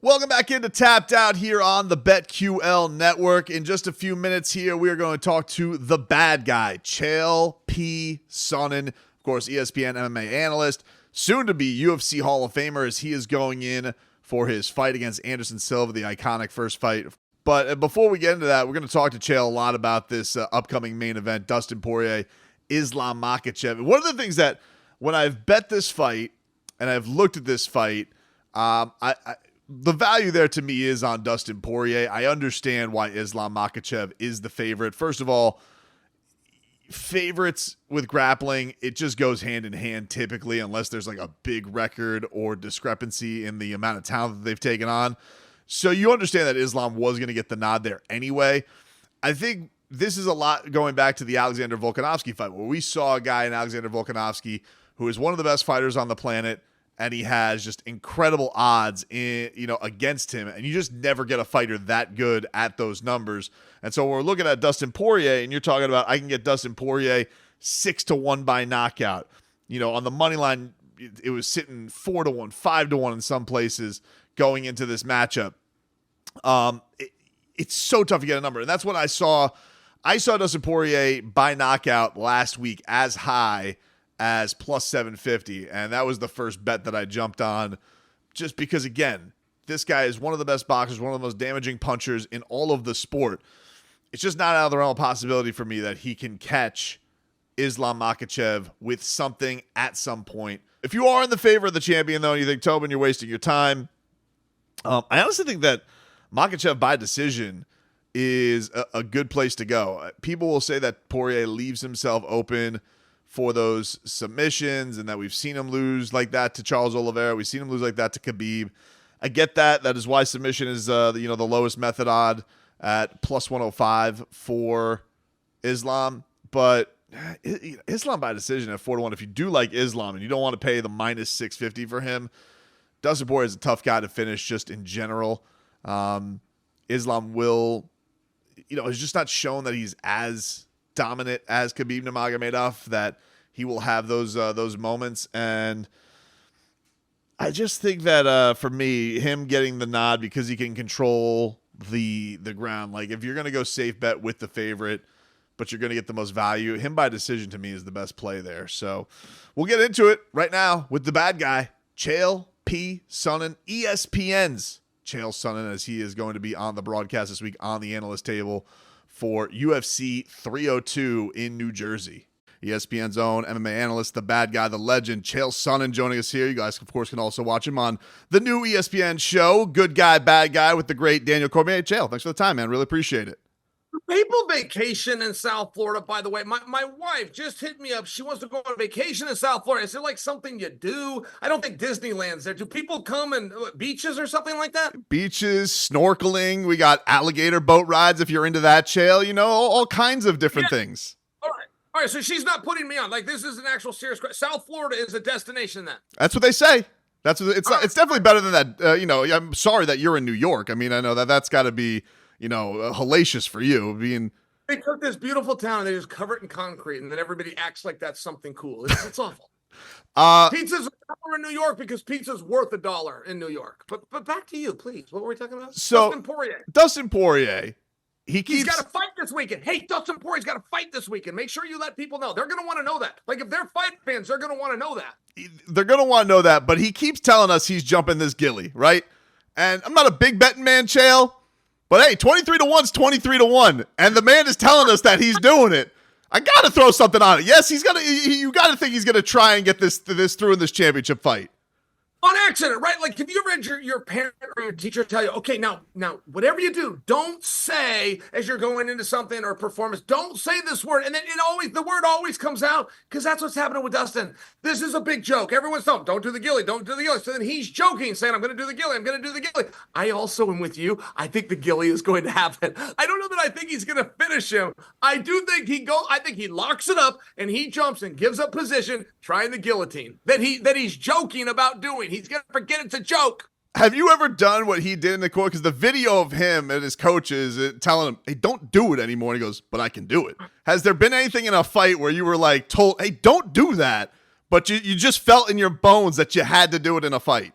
Welcome back into Tapped Out here on the BetQL network. In just a few minutes here, we are going to talk to the bad guy, Chael P. Sonnen, of course, ESPN MMA analyst, soon to be UFC Hall of Famer as he is going in for his fight against Anderson Silva, the iconic first fight. But before we get into that, we're going to talk to Chael a lot about this upcoming main event, Dustin Poirier, Islam Makhachev. One of the things that when I've bet this fight and I've looked at this fight, the value there to me is on Dustin Poirier. I understand why Islam Makhachev is the favorite. First of all, favorites with grappling, it just goes hand in hand typically, unless there's like a big record or discrepancy in the amount of talent that they've taken on. So you understand that Islam was going to get the nod there anyway. I think this is a lot going back to the Alexander Volkanovski fight, where we saw a guy in Alexander Volkanovski who is one of the best fighters on the planet, and he has just incredible odds against him, and you just never get a fighter that good at those numbers. And so we're looking at Dustin Poirier, and you're talking about I can get Dustin Poirier 6-1 by knockout. On the money line, it was sitting 4-1, 5-1 in some places going into this matchup. It's so tough to get a number, and that's what I saw. I saw Dustin Poirier by knockout last week as high as plus 750, and that was the first bet that I jumped on, just because, again, this guy is one of the best boxers, one of the most damaging punchers in all of the sport. It's just not out of the realm of possibility for me that he can catch Islam Makhachev with something at some point. If you are in the favor of the champion, though, and you think, Tobin, you're wasting your time, I honestly think that Makhachev by decision is a good place to go. People will say that Poirier leaves himself open for those submissions, and that we've seen him lose like that to Charles Oliveira. We've seen him lose like that to Khabib. I get that. That is why submission is the lowest method odd at plus 105 for Islam. But Islam by decision at 4-1. If you do like Islam and you don't want to pay the minus 650 for him, Dustin Poirier is a tough guy to finish just in general. Islam will, has just not shown that he's as dominant as Khabib Nurmagomedov, that he will have those moments. And I just think that for me, him getting the nod because he can control the ground, like if you're going to go safe bet with the favorite, but you're going to get the most value, him by decision to me is the best play there. So we'll get into it right now with the bad guy, Chael P. Sonnen, ESPN's Chael Sonnen, as he is going to be on the broadcast this week on the analyst table for UFC 302 in New Jersey. ESPN's own MMA analyst, the bad guy, the legend, Chael Sonnen, joining us here. You guys, of course, can also watch him on the new ESPN show, Good Guy, Bad Guy, with the great Daniel Cormier. Chael, thanks for the time, man. Really appreciate it. People vacation in South Florida, by the way. My wife just hit me up. She wants to go on vacation in South Florida. Is it like something you do? I don't think Disneyland's there. Do people come and beaches or something like that? Beaches, snorkeling. We got alligator boat rides if you're into that, Chael. All kinds of different things. All right, so she's not putting me on. Like, this is an actual serious question. South Florida is a destination then. That's what they say. It's definitely better than that. I'm sorry that you're in New York. I mean, I know that's got to be hellacious for you being. They took this beautiful town and they just cover it in concrete, and then everybody acts like that's something cool. It's awful. Pizza's $1 in New York because pizza's worth $1 in New York. But back to you, please. What were we talking about? So Dustin Poirier. He's got to fight this weekend. Hey, Dustin Poirier's got to fight this weekend. Make sure you let people know. They're going to want to know that. Like, if they're fight fans, they're going to want to know that. They're going to want to know that, but he keeps telling us he's jumping this gilly, right? And I'm not a big betting man, Chael, but hey, 23-1's 23-1, and the man is telling us that he's doing it. I got to throw something on it. Yes, you got to think he's going to try and get this through in this championship fight. On accident, right? Like, if you ever had your parent or your teacher tell you, okay, now, whatever you do, don't say as you're going into something or performance, don't say this word. And then the word always comes out, because that's what's happening with Dustin. This is a big joke. Everyone's telling him, don't do the gilly, don't do the gilly. So then he's joking, saying, I'm going to do the gilly, I'm going to do the gilly. I also am with you. I think the gilly is going to happen. I don't know that I think he's going to finish him. I do think I think he locks it up and he jumps and gives up position, trying the guillotine that he's joking about doing. He's going to forget it's a joke. Have you ever done what he did in the court? Because the video of him and his coaches telling him, hey, don't do it anymore. And he goes, but I can do it. Has there been anything in a fight where you were like told, hey, don't do that, but you just felt in your bones that you had to do it in a fight?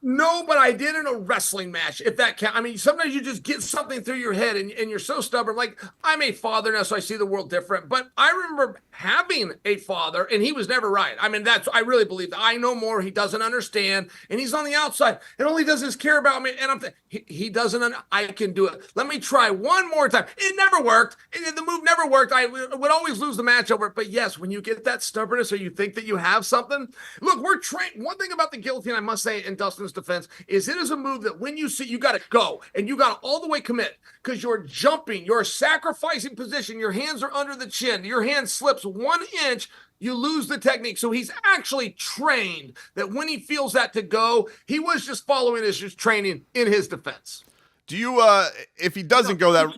No, but I did in a wrestling match, if that counts. I mean, sometimes you just get something through your head and you're so stubborn. Like, I'm a father now, so I see the world different. But I remember having a father, and he was never right. I mean, I really believe that. I know more. He doesn't understand, and he's on the outside, and all he does is care about me. And I'm thinking, he doesn't, I can do it. Let me try one more time. It never worked. The move never worked. I would always lose the match over it. But yes, when you get that stubbornness or you think that you have something, look, we're trained. One thing about the guillotine, I must say, in Dustin's defense, is it is a move that when you see, you got to go and you got to all the way commit, because you're jumping, you're sacrificing position, your hands are under the chin, your hand slips 1 inch, you lose the technique. So he's actually trained that when he feels that to go, he was just following his training in his defense. Do you, if he doesn't go that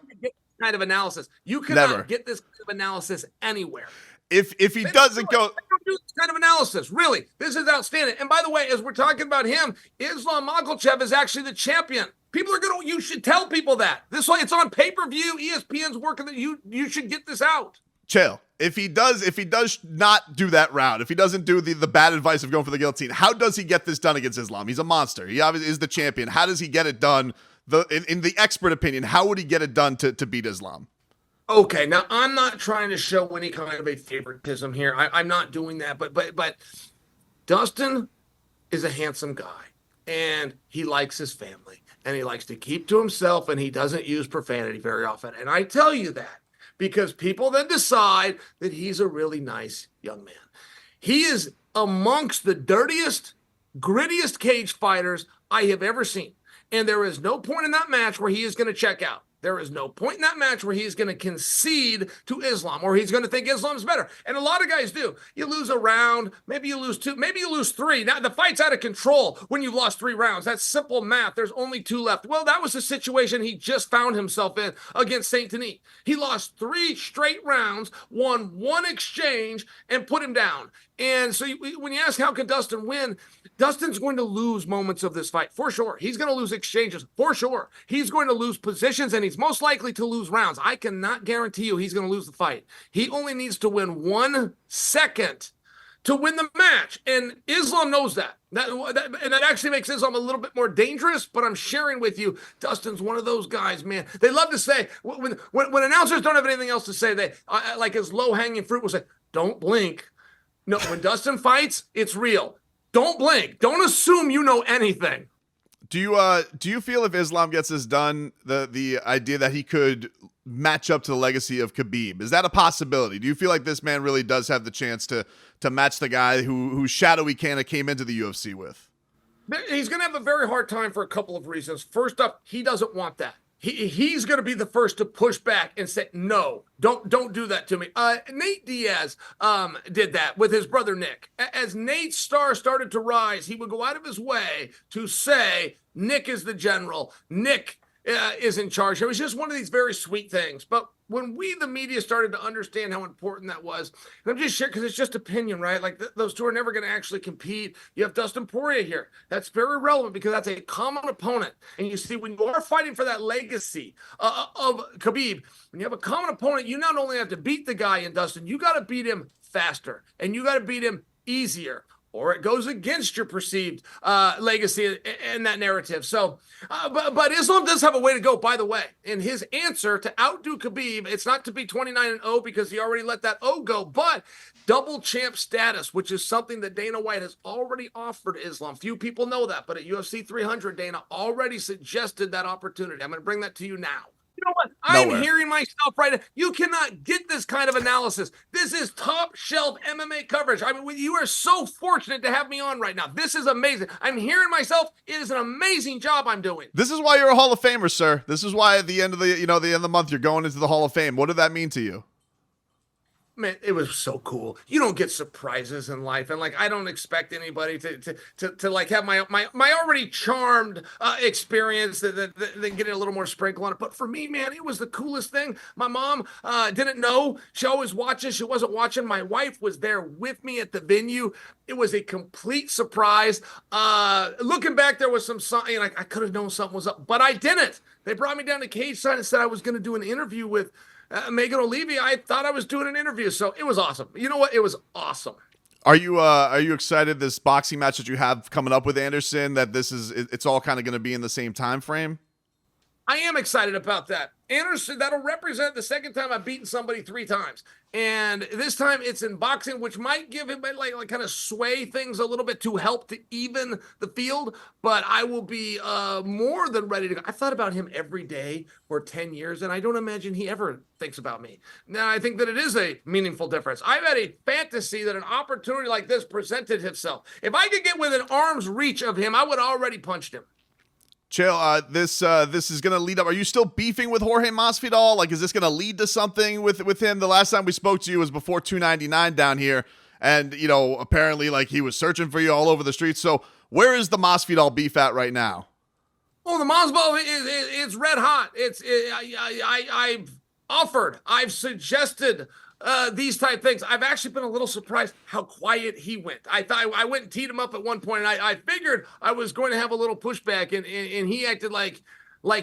kind of analysis, you cannot never get this kind of analysis anywhere. If he doesn't go, don't do this kind of analysis. Really, this is outstanding. And by the way, as we're talking about him, Islam Makhachev is actually the champion. People are gonna. You should tell people that. This way, it's on pay-per-view. ESPN's working that you should get this out. Chael, if he does not do that route, if he doesn't do the bad advice of going for the guillotine, how does he get this done against Islam? He's a monster. He obviously is the champion. How does he get it done? In the expert opinion, how would he get it done to beat Islam? Okay, now I'm not trying to show any kind of a favoritism here. I'm not doing that, but Dustin is a handsome guy, and he likes his family, and he likes to keep to himself, and he doesn't use profanity very often. And I tell you that because people then decide that he's a really nice young man. He is amongst the dirtiest, grittiest cage fighters I have ever seen, and there is no point in that match where he is going to check out. There is no point in that match where he's going to concede to Islam or he's going to think Islam's better. And a lot of guys do. You lose a round, maybe you lose 2, maybe you lose 3. Now, the fight's out of control when you've lost 3 rounds. That's simple math. There's only 2 left. Well, that was the situation he just found himself in against Saint Denis. He lost 3 straight rounds, won 1 exchange, and put him down. And so when you ask how can Dustin win, Dustin's going to lose moments of this fight, for sure. He's going to lose exchanges, for sure. He's going to lose positions, and he's most likely to lose rounds. I cannot guarantee you he's going to lose the fight. He only needs to win 1 second to win the match, and Islam knows that. And that actually makes Islam a little bit more dangerous, but I'm sharing with you, Dustin's one of those guys, man. They love to say, when announcers don't have anything else to say, they like his low-hanging fruit will say, don't blink. No, when Dustin fights, it's real. Don't blink. Don't assume you know anything. Do you feel if Islam gets this done, the idea that he could match up to the legacy of Khabib, is that a possibility? Do you feel like this man really does have the chance to match the guy whose shadow he kind of came into the UFC with? He's going to have a very hard time for a couple of reasons. First up, he doesn't want that. He's going to be the first to push back and say, no, don't do that to me. Nate Diaz did that with his brother Nick. As Nate's star started to rise, he would go out of his way to say, Nick is the general. Nick is in charge. It was just one of these very sweet things. But when we, the media, started to understand how important that was, and I'm just sharing because it's just opinion, right? Like those two are never going to actually compete. You have Dustin Poirier here. That's very relevant because that's a common opponent. And you see, when you are fighting for that legacy of Khabib, when you have a common opponent, you not only have to beat the guy in Dustin, you got to beat him faster and you got to beat him easier, or it goes against your perceived legacy and that narrative. So, but Islam does have a way to go, by the way. In his answer to outdo Khabib, it's not to be 29-0 because he already let that O go, but double champ status, which is something that Dana White has already offered Islam. Few people know that, but at UFC 300, Dana already suggested that opportunity. I'm going to bring that to you now. You know what? I'm hearing myself right now. You cannot get this kind of analysis. This is top shelf MMA coverage. I mean, you are so fortunate to have me on right now. This is amazing. I'm hearing myself. It is an amazing job I'm doing. This is why you're a Hall of Famer, sir. This is why at the end of the end of the month, you're going into the Hall of Fame. What did that mean to you? Man, it was so cool. You don't get surprises in life, and like I don't expect anybody to like have my already charmed experience that get a little more sprinkle on it. But for me, man, it was the coolest thing. My mom didn't know. She always watches. She wasn't watching. My wife was there with me at the venue. It was a complete surprise. Looking back, there was some something. I could have known something was up, but I didn't. They brought me down to cage side and said I was going to do an interview with Megan O'Leary. I thought I was doing an interview, so it was awesome. You know what? It was awesome. Are you excited this boxing match that you have coming up with Anderson, that it's all kind of going to be in the same time frame? I am excited about that. Anderson, that'll represent the second time I've beaten somebody 3 times. And this time it's in boxing, which might give him like kind of sway things a little bit to help to even the field. But I will be more than ready to go. I've thought about him every day for 10 years, and I don't imagine he ever thinks about me. Now, I think that it is a meaningful difference. I've had a fantasy that an opportunity like this presented itself. If I could get within arm's reach of him, I would have already punched him. Chael, this is going to lead up. Are you still beefing with Jorge Masvidal? Like, is this going to lead to something with him? The last time we spoke to you was before 299 down here, and apparently like he was searching for you all over the streets. So where is the Masvidal beef at right now? Oh, the Masvidal is red hot. I've offered, I've suggested these type things. I've actually been a little surprised how quiet he went. I thought I went and teed him up at one point, and I figured I was going to have a little pushback, and he acted like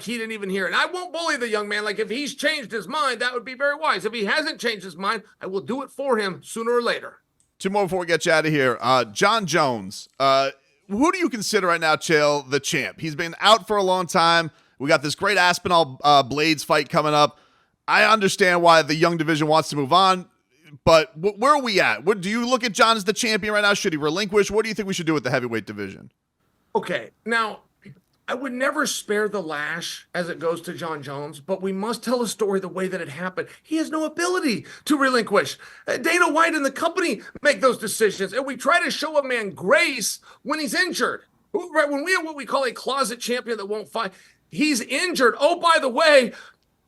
he didn't even hear it. And I won't bully the young man. Like, if he's changed his mind, that would be very wise. If he hasn't changed his mind, I will do it for him sooner or later. 2 more before we get you out of here. John Jones. Who do you consider right now, Chael, the champ? He's been out for a long time. We got this great Aspinall Blades fight coming up. I understand why the young division wants to move on, but where are we at? What do you look at John as the champion right now? Should he relinquish? What do you think we should do with the heavyweight division? Okay, now, I would never spare the lash as it goes to John Jones, but we must tell a story the way that it happened. He has no ability to relinquish. Dana White and the company make those decisions, and we try to show a man grace when he's injured. Right, when we have what we call a closet champion that won't fight, he's injured. Oh, by the way,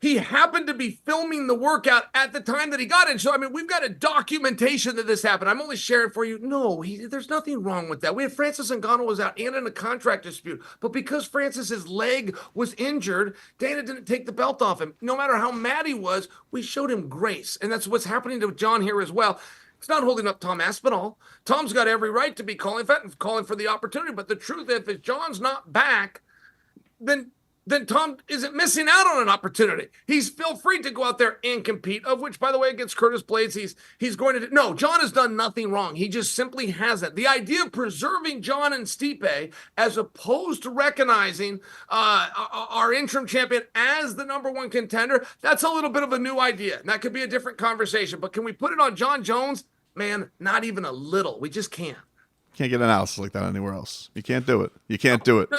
he happened to be filming the workout at the time that he got in. So, I mean, we've got a documentation that this happened. I'm only sharing for you. No, there's nothing wrong with that. We had Francis Ngannou was out and in a contract dispute. But because Francis's leg was injured, Dana didn't take the belt off him. No matter how mad he was, we showed him grace. And that's what's happening to John here as well. It's not holding up Tom Aspinall. Tom's got every right to be calling for the opportunity. But the truth is, if John's not back, then Tom isn't missing out on an opportunity. He's feel free to go out there and compete, of which, by the way, against Curtis Blades, he's going to do. No, John has done nothing wrong. He just simply hasn't. The idea of preserving John and Stipe as opposed to recognizing our interim champion as the number 1 contender, that's a little bit of a new idea. And that could be a different conversation. But can we put it on John Jones? Man, not even a little. We just can't. Can't get an analysis like that anywhere else. You can't do it. You can't do it. No,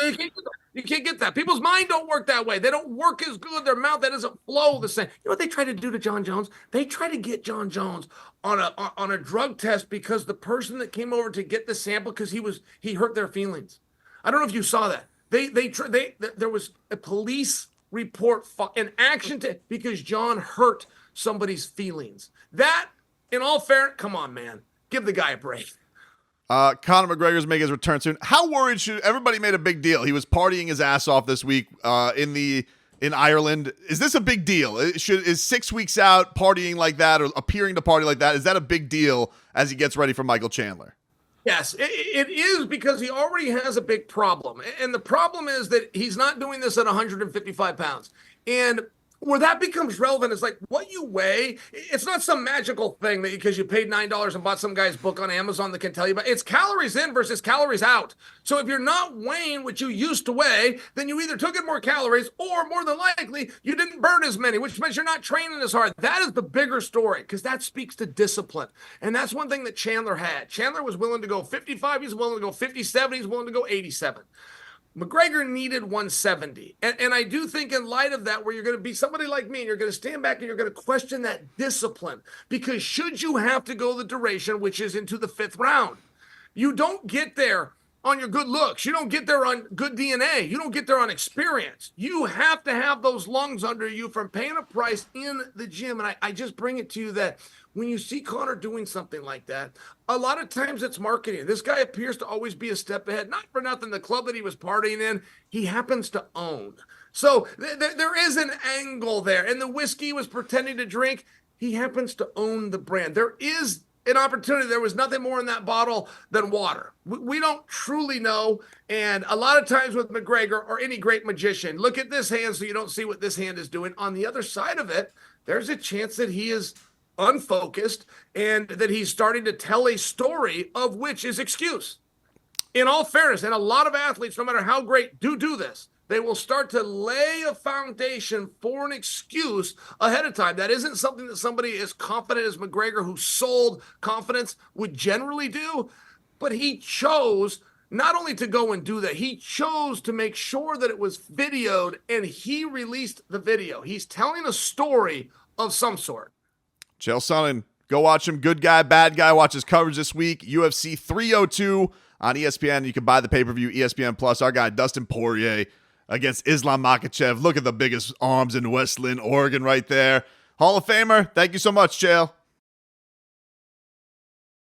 you can't get that. People's mind don't work that way. They don't work as good. Their mouth, that doesn't flow the same. You know what they try to do to John Jones? They try to get John Jones on a drug test because the person that came over to get the sample, because he hurt their feelings. I don't know if you saw that. There was a police report, an action because John hurt somebody's feelings. That, in all fairness, come on, man, give the guy a break. Conor McGregor's making his return soon. How worried should everybody made a big deal? He was partying his ass off this week in Ireland. Is this a big deal? Is 6 weeks out partying like that or appearing to party like that? Is that a big deal as he gets ready for Michael Chandler? Yes, it is, because he already has a big problem. And the problem is that he's not doing this at 155 pounds. And where that becomes relevant is like what you weigh. It's not some magical thing that because you paid $9 and bought some guy's book on Amazon that can tell you about. It's calories in versus calories out. So if you're not weighing what you used to weigh, then you either took in more calories or more than likely you didn't burn as many, which means you're not training as hard. That is the bigger story because that speaks to discipline. And that's one thing that Chandler had. Chandler was willing to go 55. He's willing to go 57. He's willing to go 87. McGregor needed 170. And I do think in light of that, where you're going to be somebody like me and you're going to stand back and you're going to question that discipline, because should you have to go the duration, which is into the 5th round, you don't get there on your good looks. You don't get there on good DNA. You don't get there on experience. You have to have those lungs under you from paying a price in the gym. And I just bring it to you that when you see Conor doing something like that, a lot of times it's marketing. This guy appears to always be a step ahead. Not for nothing, the club that he was partying in, he happens to own. So there is an angle there. And the whiskey he was pretending to drink, he happens to own the brand. There is an opportunity. There was nothing more in that bottle than water. We don't truly know. And a lot of times with McGregor or any great magician, look at this hand so you don't see what this hand is doing. On the other side of it, there's a chance that he is unfocused, and that he's starting to tell a story of which is excuse. In all fairness, and a lot of athletes, no matter how great, do this. They will start to lay a foundation for an excuse ahead of time. That isn't something that somebody as confident as McGregor, who sold confidence, would generally do. But he chose not only to go and do that, he chose to make sure that it was videoed, and he released the video. He's telling a story of some sort. Chael Sonnen, go watch him. Good guy, bad guy. Watch his coverage this week. UFC 302 on ESPN. You can buy the pay-per-view, ESPN Plus. Our guy, Dustin Poirier, against Islam Makhachev. Look at the biggest arms in West Lynn, Oregon right there. Hall of Famer, thank you so much, Chael.